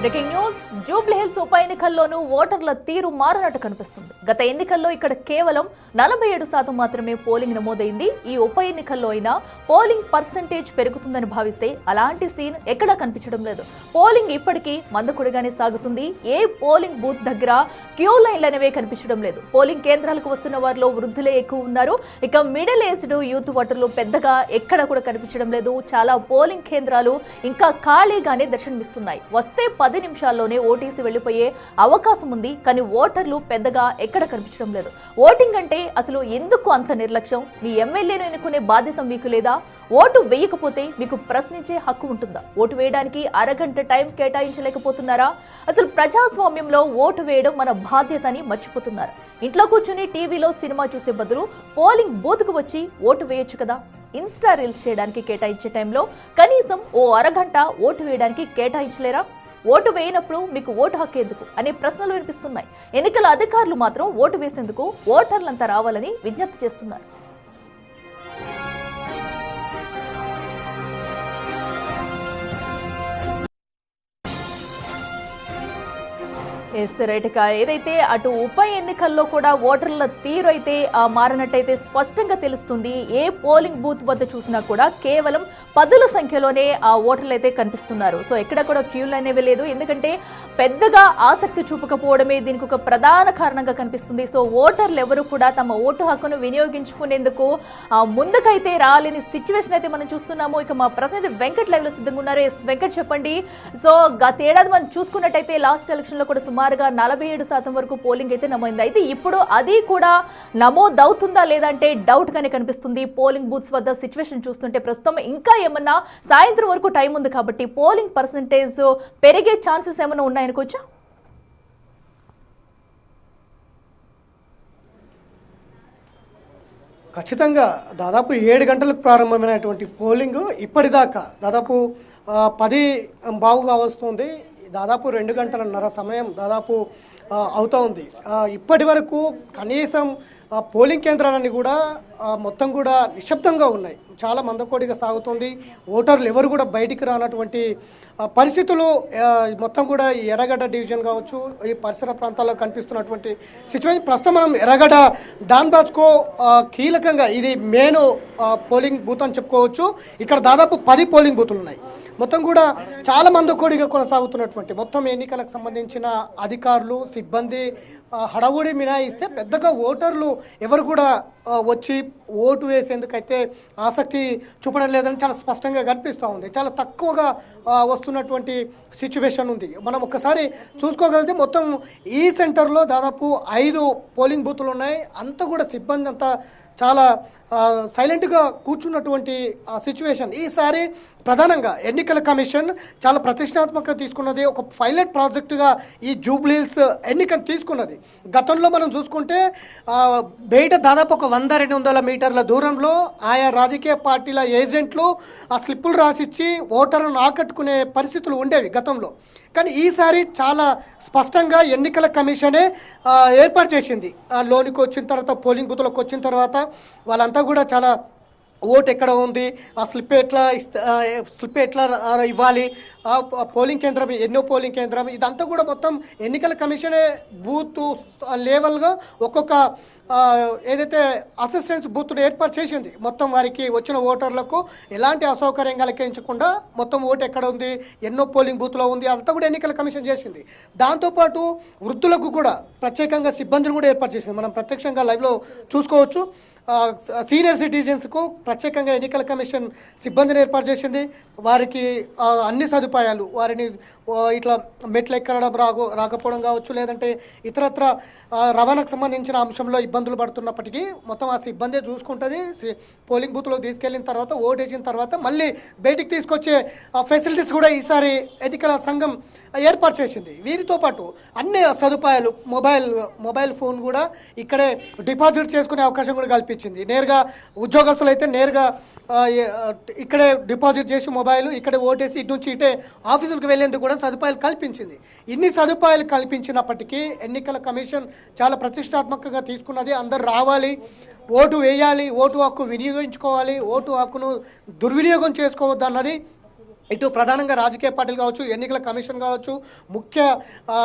Breaking news. Jubilee Hills ఉప ఎన్నికల్లోనూ ఓటర్ల తీరు మారినట్టు కనిపిస్తుంది. గత ఎన్నికల్లో ఇక్కడ కేవలం 47% మాత్రమే పోలింగ్ నమోదైంది. ఈ ఉప ఎన్నికల్లో అయినా పోలింగ్ పర్సెంటేజ్ పెరుగుతుందని భావిస్తే అలాంటి సీన్ ఎక్కడా కనిపించడం లేదు. పోలింగ్ ఇప్పటికీ మందకొడిగానే సాగుతుంది. ఏ పోలింగ్ బూత్ దగ్గర క్యూ లైన్లు అనేవే కనిపించడం లేదు. పోలింగ్ కేంద్రాలకు వస్తున్న వారిలో వృద్ధులే ఎక్కువ ఉన్నారు. ఇక మిడిల్ ఏజ్డ్ యూత్ ఓటర్లు పెద్దగా ఎక్కడ కూడా కనిపించడం లేదు. చాలా పోలింగ్ కేంద్రాలు ఇంకా ఖాళీగానే దర్శనమిస్తున్నాయి. వస్తే 10 నిమిషాల్లోనే ఓటీసీ వెళ్లిపోయే అవకాశం ఉంది. కానీ ఓటర్లు పెద్దగా ఎక్కడ కనిపించడం లేదు. ఓటింగ్ అంటే అసలు ఎందుకు అంత నిర్లక్ష్యం? మీ ఎమ్మెల్యేను ఎన్నుకునే బాధ్యత మీకు లేదా? ఓటు వేయకపోతే మీకు ప్రశ్నించే హక్కు ఉంటుందా? ఓటు వేయడానికి అరగంట టైం కేటాయించలేకపోతున్నారా? అసలు ప్రజాస్వామ్యంలో ఓటు వేయడం మన బాధ్యత అని మర్చిపోతున్నారా? ఇంట్లో కూర్చుని టీవీలో సినిమా చూసే బదులు పోలింగ్ బూత్కు వచ్చి ఓటు వేయొచ్చు కదా. ఇన్స్టా రీల్స్ చేయడానికి కేటాయించే టైంలో కనీసం ఓ అరగంట ఓటు వేయడానికి కేటాయించలేరా? ఓటు వేయనప్పుడు మీకు ఓటు హక్కు ఎందుకు అనే ప్రశ్నలు వినిపిస్తున్నాయి. ఎన్నికల అధికారులు మాత్రం ఓటు వేసేందుకు ఓటర్లంతా రావాలని విజ్ఞప్తి చేస్తున్నారు. ఏదైతే అటు ఉప ఎన్నికల్లో కూడా ఓటర్ల తీరు అయితే మారినట్టయితే స్పష్టంగా తెలుస్తుంది. ఏ పోలింగ్ బూత్ వద్ద చూసినా కూడా కేవలం 10ల సంఖ్యలోనే ఆ ఓటర్లు అయితే కనిపిస్తున్నారు. సో ఎక్కడ కూడా క్యూలు అనేవి లేదు. ఎందుకంటే పెద్దగా ఆసక్తి చూపకపోవడమే దీనికి ఒక ప్రధాన కారణంగా కనిపిస్తుంది. సో ఓటర్లు ఎవరు కూడా తమ ఓటు హక్కును వినియోగించుకునేందుకు ముందుకైతే రాలేని సిచ్యువేషన్ అయితే మనం చూస్తున్నాము. ఇక మా ప్రతినిధి వెంకట్ లైవ్ లో సిద్ధంగా ఉన్నారు. వెంకట్, చెప్పండి. సో గత ఏడాది మనం చూసుకున్నట్టయితే లాస్ట్ ఎలక్షన్ లో కూడా సుమారుగా 47% వరకు పోలింగ్ అయితే నమోదైంది. అయితే ఇప్పుడు అది కూడా నమోదవుతుందా లేదంటే డౌట్ గానే కనిపిస్తుంది. పోలింగ్ బూత్స్ వద్ద సిచ్యువేషన్ చూస్తుంటే ప్రస్తుతం ఇంకా ఏమన్నా సాయంత్రం వరకు టైం ఉంది కాబట్టి పోలింగ్ పర్సెంటేజ్ పెరిగే ఛాన్సెస్ ఏమైనా ఉన్నాయనుకోవచ్చా? ఖచ్చితంగా దాదాపు 7 గంటలకు ప్రారంభమైనటువంటి పోలింగ్ ఇప్పటిదాకా దాదాపు 10 బావుగా వస్తుంది. దాదాపు 2 గంటలన్నర సమయం దాదాపు అవుతూ ఉంది. ఇప్పటి వరకు కనీసం పోలింగ్ కేంద్రాలన్నీ కూడా మొత్తం కూడా నిశ్శబ్దంగా ఉన్నాయి. చాలా మందకోడిగా సాగుతుంది. ఓటర్లు ఎవరు కూడా బయటికి రానటువంటి పరిస్థితులు మొత్తం కూడా ఈ ఎర్రగడ్డ డివిజన్ కావచ్చు, ఈ పరిసర ప్రాంతాల్లో కనిపిస్తున్నటువంటి సిచ్యువేషన్. ప్రస్తుతం మనం ఎర్రగడ్డ డాన్ బాస్కో కీలకంగా ఇది మెయిన్ పోలింగ్ బూత్ అని చెప్పుకోవచ్చు. ఇక్కడ దాదాపు 10 పోలింగ్ బూతులు ఉన్నాయి. మొత్తం కూడా చాలా మందకోడిగా కొనసాగుతున్నటువంటి మొత్తం ఎన్నికలకు సంబంధించిన అధికారులు సిబ్బంది హడావుడి మినాయిస్తే పెద్దగా ఓటర్లు ఎవరు కూడా వచ్చి ఓటు వేసేందుకైతే ఆసక్తి చూపడం లేదని చాలా స్పష్టంగా కనిపిస్తూ ఉంది. చాలా తక్కువగా వస్తున్నటువంటి సిచ్యువేషన్ ఉంది. మనం ఒక్కసారి చూసుకోగలిగితే మొత్తం ఈ సెంటర్లో దాదాపు 5 పోలింగ్ బూతులు ఉన్నాయి. అంతా కూడా సిబ్బంది అంతా చాలా సైలెంట్గా కూర్చున్నటువంటి సిచ్యువేషన్. ఈసారి ప్రధానంగా ఎన్నికల కమిషన్ చాలా ప్రతిష్టాత్మకంగా తీసుకున్నది. ఒక పైలట్ ప్రాజెక్టుగా ఈ జూబ్లీహిల్స్ ఎన్నికను తీసుకున్నది. గతంలో మనం చూసుకుంటే బయట దాదాపు ఒక 100-200 మీటర్ల దూరంలో ఆయా రాజకీయ పార్టీల ఏజెంట్లు ఆ స్లిప్పులు రాసిచ్చి ఓటర్లను ఆకట్టుకునే పరిస్థితులు ఉండేవి గతంలో. కానీ ఈసారి చాలా స్పష్టంగా ఎన్నికల కమిషనే ఏర్పాటు చేసింది. లోనికి వచ్చిన తర్వాత పోలింగ్ బూత్లకు వచ్చిన తర్వాత వాళ్ళంతా కూడా చాలా ఓటు ఎక్కడ ఉంది, ఆ స్లిప్ ఎట్లా ఇవ్వాలి, పోలింగ్ కేంద్రం ఎన్నో పోలింగ్ కేంద్రం, ఇదంతా కూడా మొత్తం ఎన్నికల కమిషనే బూత్ లెవెల్గా ఒక్కొక్క ఏదైతే అసిస్టెన్స్ బూత్ను ఏర్పాటు చేసింది. మొత్తం వారికి వచ్చిన ఓటర్లకు ఎలాంటి అసౌకర్యం కలిగించకుండా మొత్తం ఓటు ఎక్కడ ఉంది, ఎన్నో పోలింగ్ బూత్లో ఉంది, అంతా కూడా ఎన్నికల కమిషన్ చేసింది. దాంతోపాటు వృద్ధులకు కూడా ప్రత్యేకంగా సిబ్బందిని కూడా ఏర్పాటు చేసింది. మనం ప్రత్యక్షంగా లైవ్లో చూసుకోవచ్చు. సీనియర్ సిటిజన్స్కు ప్రత్యేకంగా ఎన్నికల కమిషన్ సిబ్బందిని ఏర్పాటు చేసింది. వారికి అన్ని సదుపాయాలు, వారిని ఇట్లా మెట్లు ఎక్కడం రాకపోవడం కావచ్చు, లేదంటే ఇతరత్ర రవాణాకు సంబంధించిన అంశంలో ఇబ్బందులు పడుతున్నప్పటికీ మొత్తం ఆ సిబ్బందే చూసుకుంటుంది. పోలింగ్ బూత్లో తీసుకెళ్లిన తర్వాత ఓటేసిన తర్వాత మళ్ళీ బయటికి తీసుకొచ్చే ఫెసిలిటీస్ కూడా ఈసారి ఎన్నికల సంఘం ఏర్పాటు చేసింది. వీరితో పాటు అన్ని సదుపాయాలు, మొబైల్ ఫోన్ కూడా ఇక్కడే డిపాజిట్ చేసుకునే అవకాశం కూడా కల్పించింది. నేరుగా ఉద్యోగస్తులు అయితే నేరుగా ఇక్కడే డిపాజిట్ చేసి మొబైల్ ఇక్కడే ఓటేసి ఇటు నుంచి ఇటే ఆఫీసులకు వెళ్లేందుకు కూడా సదుపాయాలు కల్పించింది. ఇన్ని సదుపాయాలు కల్పించినప్పటికీ ఎన్నికల కమిషన్ చాలా ప్రతిష్టాత్మకంగా తీసుకున్నది. అందరు రావాలి, ఓటు వేయాలి, ఓటు హక్కు వినియోగించుకోవాలి, ఓటు హక్కును దుర్వినియోగం చేసుకోవద్దు అన్నది ఇటు ప్రధానంగా రాజకీయ పార్టీలు కావచ్చు, ఎన్నికల కమిషన్ కావచ్చు, ముఖ్య ఆ,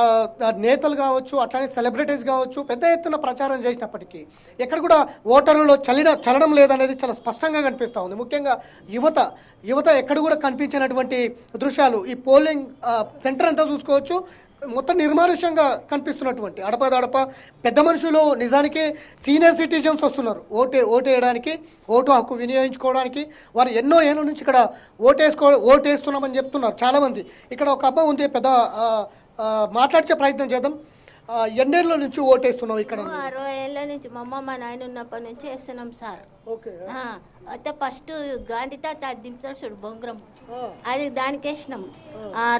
నేతలు కావచ్చు, అట్లానే సెలబ్రిటీస్ కావచ్చు, పెద్ద ఎత్తున ప్రచారం చేసినప్పటికీ ఎక్కడ కూడా ఓటర్లలో చలనం లేదనేది చాలా స్పష్టంగా కనిపిస్తూ ఉంది. ముఖ్యంగా యువత ఎక్కడ కూడా కనిపించినటువంటి దృశ్యాలు ఈ పోలింగ్ సెంటర్ అంతా చూసుకోవచ్చు. మొత్తం నిర్మానుష్యంగా కనిపిస్తున్నటువంటి అడపదడప పెద్ద మనుషులు నిజానికి సీనియర్ సిటిజన్స్ వస్తున్నారు ఓటేయడానికి, ఓటు హక్కు వినియోగించుకోవడానికి. వారు ఎన్నో ఏళ్ళ నుంచి ఇక్కడ ఓటేస్తున్నామని చెప్తున్నారు చాలామంది. ఇక్కడ ఒక అబ్బా ఉంది, పెద్ద మాట్లాడే ప్రయత్నం చేద్దాం. ఎన్నేళ్ళ నుంచి ఓటేస్తున్నావు ఇక్కడ? 60 ఏళ్ళ నుంచి మా అమ్మ మా నాయన ఉన్నప్పటి నుంచి వేస్తున్నాం సార్. ఓకే. అయితే ఫస్ట్ గాంధీ తాత అది దింపుతాడు చూడు బొంగరం, అది దానికి వేసినాం.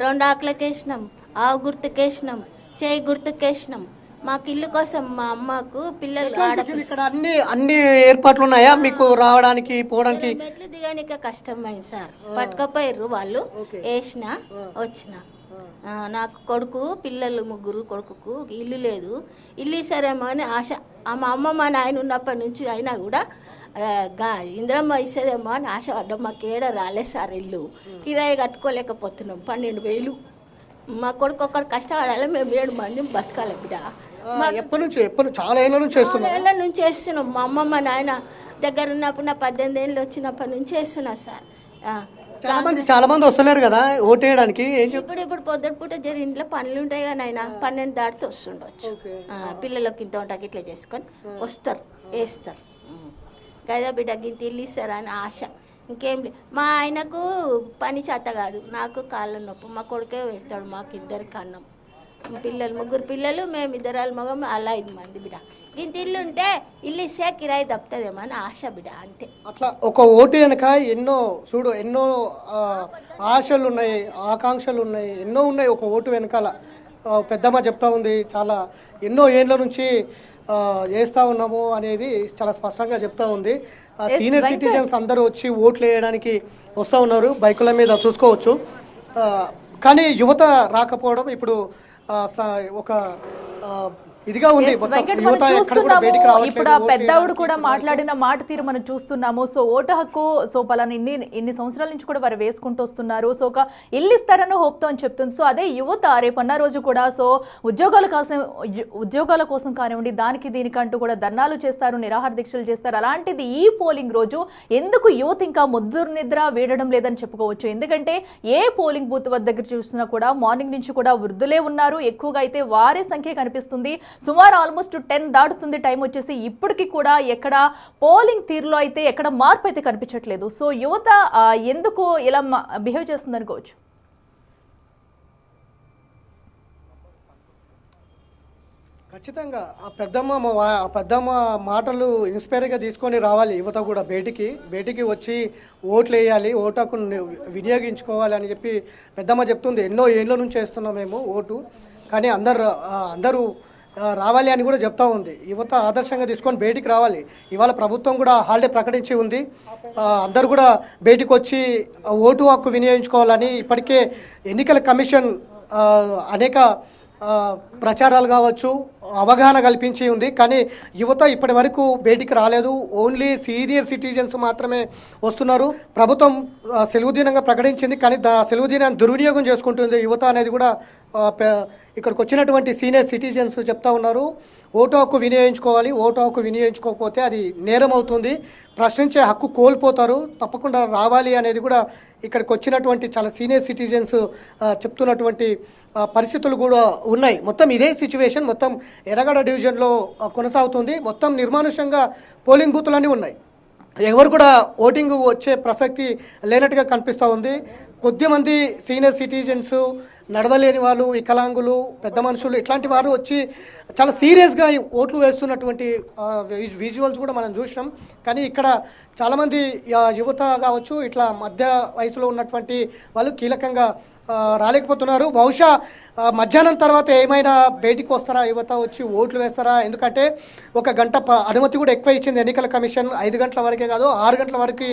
2 ఆకులకి వేసినాం, ఆవు గుర్తుకేసినాం, చేయి గుర్తుకేసినాం. మాకు ఇల్లు కోసం మా అమ్మకు పిల్లలు ఇక్కడ అన్ని ఏర్పాట్లు ఉన్నాయా మీకు రావడానికి పోవడానికి? మెట్లు దిగానిక కష్టమైంది సార్. పట్టుకపోయారు వాళ్ళు, వేసిన వచ్చిన. నాకు కొడుకు పిల్లలు 3 కొడుకుకు ఇల్లు లేదు. ఇల్లు ఇస్తారేమో అని ఆశ. మా అమ్మ మా నాయన ఉన్నప్పటి నుంచి అయినా కూడా ఇంద్రమ్మ ఇస్తుందేమో అని ఆశపడ్డాం. మాకు ఏడ రాలే సార్ ఇల్లు. కిరాయి కట్టుకోలేకపోతున్నాం. 12,000. మా కొడుకు ఒక్కడు కష్టపడాలి, మేము 7 మంది బతకాలి బిడ్డ. చాలా ఏళ్ళ నుంచి వేస్తున్నాం. మా అమ్మ మా నాయన దగ్గర ఉన్నప్పుడు నా 18 ఏళ్ళు వచ్చినప్పటి నుంచి వేస్తున్నా సార్. చాలా మంది వస్తలేరు కదా ఓటేయడానికి. ఇప్పుడు పొద్దుట పూట జరి ఇంట్లో పనులు ఉంటాయి కానీ ఆయన 12 దాటితే వస్తుండొచ్చు. పిల్లలకి ఇంత ఉంటాకి ఇట్లా చేసుకొని వస్తారు, వేస్తారు. గదా బిడ్డ గింత ఇల్లు ఇస్తారు అని ఆశ, ఇంకేం లేదు. మా ఆయనకు పని చేత కాదు, నాకు కాళ్ళ నొప్పి. మా కొడుకే పెడతాడు మాకు 2 అన్నం. పిల్లలు 3 పిల్లలు, మేము 2 మగం, అలా 5 మంది బిడ్డ. ఇంత ఇల్లు ఉంటే ఇల్లు ఇస్తే కిరాయి తప్పుతుందేమో అని ఆశ బిడ్డ, అంతే. అట్లా ఒక ఓటు వెనక ఎన్నో ఆశలు ఉన్నాయి, ఆకాంక్షలు ఉన్నాయి, ఎన్నో ఉన్నాయి ఒక ఓటు వెనకాల. పెద్దమ్మ చెప్తా ఉంది, చాలా ఎన్నో ఏళ్ళ నుంచి వేస్తూ ఉన్నాము అనేది చాలా స్పష్టంగా చెప్తా ఉంది. సీనియర్ సిటిజన్స్ అందరూ వచ్చి ఓట్లు వేయడానికి వస్తూ ఉన్నారు, బైకుల మీద చూసుకోవచ్చు. కానీ యువత రాకపోవడం ఇప్పుడు ఒక ఇదిగా ఉంది. ఇప్పుడు ఆ పెద్దవుడు కూడా మాట్లాడిన మాట తీరు మనం చూస్తున్నాము. సో ఓటు హక్కు పలానా ఇన్ని సంవత్సరాల నుంచి కూడా వారు వేసుకుంటూ వస్తున్నారు. సో ఒక ఇల్లు ఇస్తారన్న హోప్తో అని చెప్తుంది. సో అదే యువత రేపన్న రోజు కూడా సో ఉద్యోగాల కోసం కానివ్వండి, దీనికంటూ కూడా ధర్నాలు చేస్తారు, నిరాహార దీక్షలు చేస్తారు. అలాంటిది ఈ పోలింగ్ రోజు ఎందుకు యువత ఇంకా ముద్దురు నిద్ర వేయడం లేదని చెప్పుకోవచ్చు. ఎందుకంటే ఏ పోలింగ్ బూత్ దగ్గర చూసినా కూడా మార్నింగ్ నుంచి కూడా వృద్ధులే ఉన్నారు. ఎక్కువగా అయితే వారే సంఖ్య కనిపిస్తుంది. సుమారు ఆల్మోస్ట్ 10 దాటుతుంది టైం వచ్చేసి. ఇప్పటికీ కూడా ఎక్కడ పోలింగ్ తీరులో అయితే ఎక్కడ మార్పు అయితే కనిపించట్లేదు. సో యువత ఎందుకు ఇలా బిహేవ్ చేస్తుంది అనుకోవచ్చు. ఖచ్చితంగా ఆ పెద్దమ్మ మాటలు ఇన్స్పైర్గా తీసుకొని రావాలి యువత కూడా బయటికి వచ్చి ఓట్లు వేయాలి, ఓటు హక్కును వినియోగించుకోవాలి అని చెప్పి పెద్దమ్మ చెప్తుంది. ఎన్నో ఏళ్ళ నుంచి వేస్తున్నాం మేము ఓటు, కానీ అందరూ రావాలి అని కూడా చెప్తా ఉంది. యువత ఆదర్శంగా తీసుకొని బయటికి రావాలి. ఇవాళ ప్రభుత్వం కూడా హాలిడే ప్రకటించి ఉంది. అందరూ కూడా బయటికి వచ్చి ఓటు హక్కు వినియోగించుకోవాలని ఇప్పటికే ఎన్నికల కమిషన్ అనేక ప్రచారాలు కావచ్చు, అవగాహన కల్పించి ఉంది. కానీ యువత ఇప్పటి వరకు బయటికి రాలేదు. ఓన్లీ సీనియర్ సిటిజన్స్ మాత్రమే వస్తున్నారు. ప్రభుత్వం సెలవు దినంగా ప్రకటించింది, కానీ సెలవు దినాన్ని దుర్వినియోగం చేసుకుంటుంది యువత అనేది కూడా ఇక్కడికి వచ్చినటువంటి సీనియర్ సిటిజన్స్ చెప్తా ఉన్నారు. ఓటు హక్కు వినియోగించుకోవాలి, ఓటు హక్కు వినియోగించుకోకపోతే అది నేరం అవుతుంది, ప్రశ్నించే హక్కు కోల్పోతారు, తప్పకుండా రావాలి అనేది కూడా ఇక్కడికి వచ్చినటువంటి చాలా సీనియర్ సిటిజన్స్ చెప్తున్నటువంటి పరిస్థితులు కూడా ఉన్నాయి. మొత్తం ఇదే సిచ్యువేషన్ మొత్తం ఎర్రగడ్డ డివిజన్లో కొనసాగుతుంది. మొత్తం నిర్మానుష్యంగా పోలింగ్ బూతులన్నీ ఉన్నాయి. ఎవరు కూడా ఓటింగ్ వచ్చే ప్రసక్తి లేనట్టుగా కనిపిస్తూ ఉంది. కొద్దిమంది సీనియర్ సిటిజన్స్, నడవలేని వాళ్ళు, వికలాంగులు, పెద్ద మనుషులు ఇట్లాంటి వారు వచ్చి చాలా సీరియస్గా ఓట్లు వేస్తున్నటువంటి విజువల్స్ కూడా మనం చూసినాం. కానీ ఇక్కడ చాలామంది యువత కావచ్చు, ఇట్లా మధ్య వయసులో ఉన్నటువంటి వాళ్ళు కీలకంగా రాలేకపోతున్నారు. బహుశా మధ్యాహ్నం తర్వాత ఏమైనా బయటికి వస్తారా, యువత వచ్చి ఓట్లు వేస్తారా? ఎందుకంటే 1 గంట అనుమతి కూడా ఎక్కువ ఇచ్చింది ఎన్నికల కమిషన్. 5 గంటల వరకే కాదు, 6 గంటల వరకు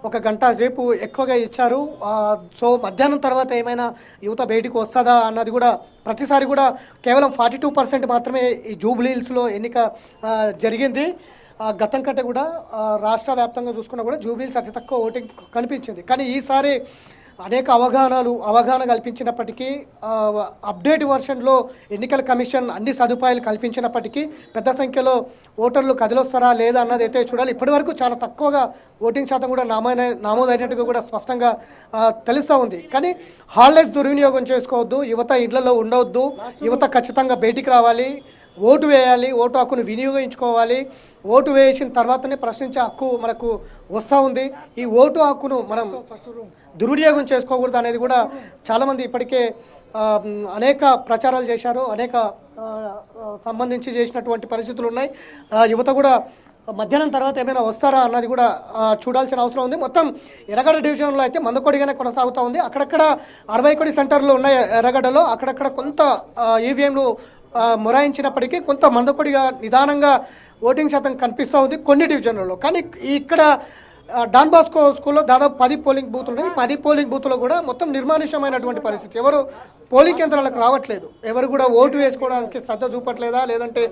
1 గంట సేపు ఎక్కువగా ఇచ్చారు. సో మధ్యాహ్నం తర్వాత ఏమైనా యువత బయటికి వస్తుందా అన్నది కూడా ప్రతిసారి కూడా కేవలం 42% మాత్రమే ఈ జూబ్లీ హిల్స్లో ఎన్నిక జరిగింది. గతం కంటే కూడా రాష్ట్ర వ్యాప్తంగా చూసుకున్నా కూడా జూబ్లీ హిల్స్ అతి తక్కువ ఓటింగ్ కనిపించింది. కానీ ఈసారి అనేక అవగాహన కల్పించినప్పటికీ అప్డేట్ వర్షన్లో ఎన్నికల కమిషన్ అన్ని సదుపాయాలు కల్పించినప్పటికీ పెద్ద సంఖ్యలో ఓటర్లు కదిలొస్తారా లేదా అన్నది అయితే చూడాలి. ఇప్పటివరకు చాలా తక్కువగా ఓటింగ్ శాతం కూడా నమోదైనట్టుగా కూడా స్పష్టంగా తెలుస్తూ ఉంది. కానీ హాలిడేస్ దుర్వినియోగం చేసుకోవద్దు, యువత ఇళ్లలో ఉండవద్దు, యువత ఖచ్చితంగా బయటికి రావాలి, ఓటు వేయాలి, ఓటు హక్కును వినియోగించుకోవాలి. ఓటు వేసిన తర్వాతనే ప్రశ్నించే హక్కు మనకు వస్తూ ఉంది. ఈ ఓటు హక్కును మనం దుర్వినియోగం చేసుకోకూడదు అనేది కూడా చాలామంది ఇప్పటికే అనేక ప్రచారాలు చేశారు, అనేక సంబంధించి చేసినటువంటి పరిస్థితులు ఉన్నాయి. యువత కూడా మధ్యాహ్నం తర్వాత ఏమైనా వస్తారా అన్నది కూడా చూడాల్సిన అవసరం ఉంది. మొత్తం ఎర్రగడ్డ డివిజన్లో అయితే మందకొడిగానే కొనసాగుతూ ఉంది. అక్కడక్కడ 61 సెంటర్లు ఉన్నాయి ఎర్రగడ్డలో. అక్కడక్కడ కొంత ఈవీఎంలు మొరాయించినప్పటికీ కొంత మందకొడిగా నిదానంగా ఓటింగ్ శాతం కనిపిస్తూ ఉంది కొన్ని డివిజన్లలో. కానీ ఇక్కడ డాన్ బాస్కో స్కూల్లో దాదాపు 10 పోలింగ్ బూతులు ఉన్నాయి. 10 పోలింగ్ బూత్లో కూడా మొత్తం నిర్మానుష్యమైనటువంటి పరిస్థితి. ఎవరు పోలింగ్ కేంద్రాలకు రావట్లేదు, ఎవరు కూడా ఓటు వేసుకోవడానికి శ్రద్ధ చూపట్లేదా, లేదంటే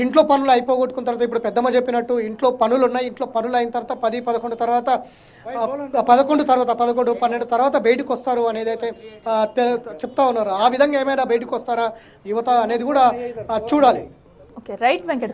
ఇంట్లో పనులు అయిపోగొట్టుకున్న తర్వాత ఇప్పుడు పెద్దమ్మ చెప్పినట్టు ఇంట్లో పనులు ఉన్నాయి, ఇంట్లో పనులు అయిన తర్వాత 10, 11 తర్వాత 11, 12 తర్వాత బయటకు వస్తారు అనేది అయితే చెప్తా ఉన్నారు. ఆ విధంగా ఏమైనా బయటకు వస్తారా యువత అనేది కూడా చూడాలి. Okay, right Venkat.